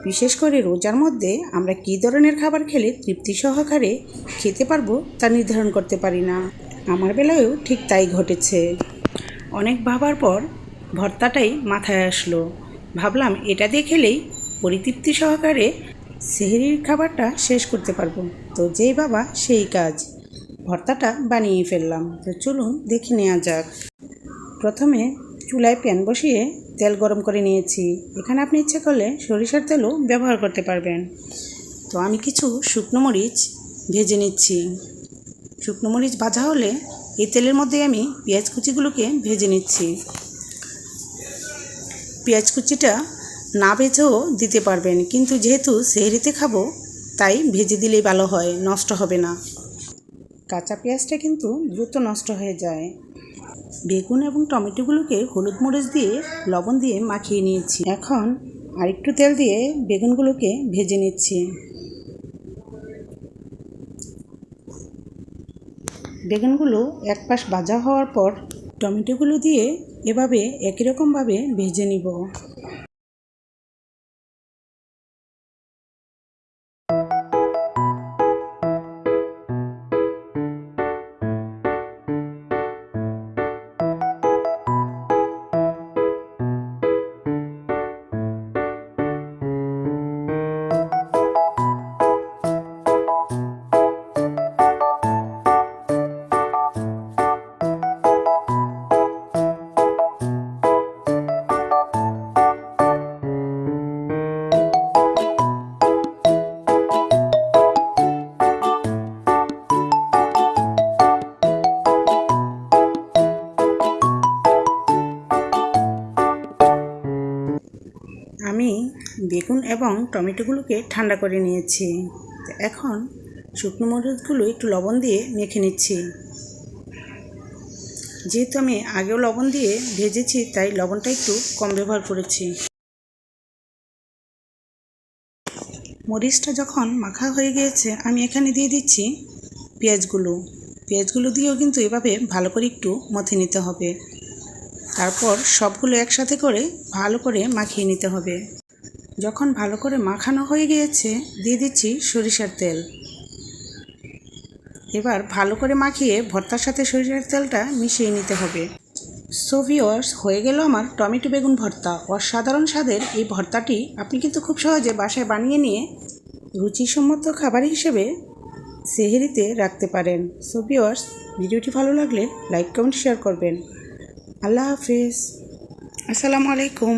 বিশেষ করে রোজার মধ্যে আমরা কী ধরনের খাবার খেলে তৃপ্তি সহকারে খেতে পারবো তা নির্ধারণ করতে পারি না। আমার বেলায়ও ঠিক তাই ঘটেছে। অনেক ভাবার পর ভর্তাটাই মাথায় আসলো। ভাবলাম এটা দিয়ে খেলেই পরিতৃপ্তি সহকারে সেহরির খাবারটা শেষ করতে পারবো। তো যেই বাবা সেই কাজ, ভর্তাটা বানিয়ে ফেললাম। তো চলুন দেখে নেওয়া যাক। প্রথমে চুলায় প্যান বসিয়ে তেল গরম করে নিয়েছি। এখানে আপনি ইচ্ছে করলে সরিষার তেলও ব্যবহার করতে পারবেন। তো আমি কিছু শুকনো মরিচ ভেজে নিচ্ছি। শুকনো মরিচ ভাজা হলে এই তেলের মধ্যে আমি পেঁয়াজ কুচিগুলোকে ভেজে নিচ্ছি। পেঁয়াজ কুচিটা না ভেজেও দিতে পারবেন, কিন্তু যেহেতু সেহরিতে খাবো তাই ভেজে দিলেই ভালো হয়, নষ্ট হবে না। কাঁচা পেঁয়াজটা কিন্তু দ্রুত নষ্ট হয়ে যায়। বেগুন এবং টমেটোগুলোকে হলুদ মরিচ দিয়ে লবণ দিয়ে মাখিয়ে নিয়েছি। এখন আরেকটু তেল দিয়ে বেগুনগুলোকে ভেজে নিচ্ছি। বেগুনগুলো এক পাশ ভাজা হওয়ার পর টমেটোগুলো দিয়ে এভাবে একই রকমভাবে ভেজে নিব। আমি বেগুন এবং টমেটোগুলোকে ঠান্ডা করে নিয়েছি। এখন শুকনো মরিচগুলো একটু লবণ দিয়ে মেখে নিচ্ছি। যেহেতু আমি আগেও লবণ দিয়ে ভেজেছি তাই লবণটা একটু কম ব্যবহার করেছি। মরিচটা যখন মাখা হয়ে গিয়েছে আমি এখানে দিয়ে দিচ্ছি পেঁয়াজগুলো দিয়েও কিন্তু এভাবে ভালো করে একটু মথে নিতে হবে। তারপর সবগুলো একসাথে করে ভালো করে মাখিয়ে নিতে হবে। যখন ভালো করে মাখানো হয়ে গিয়েছে দিয়ে দিচ্ছি সরিষার তেল। এবার ভালো করে মাখিয়ে ভর্তার সাথে সরিষার তেলটা মিশিয়ে নিতে হবে। সো ভিউয়ার্স, হয়ে গেল আমার টমেটো বেগুন ভর্তা। অসাধারণ স্বাদের এই ভর্তাটি আপনি কিন্তু খুব সহজে বাসায় বানিয়ে নিয়ে রুচিসম্মত খাবার হিসেবে সেহরিতে রাখতে পারেন। সো ভিউয়ার্স, ভিডিওটি ভালো লাগলে লাইক কমেন্ট শেয়ার করবেন। আল্লাহ হাফিজ, আসসালামু আলাইকুম।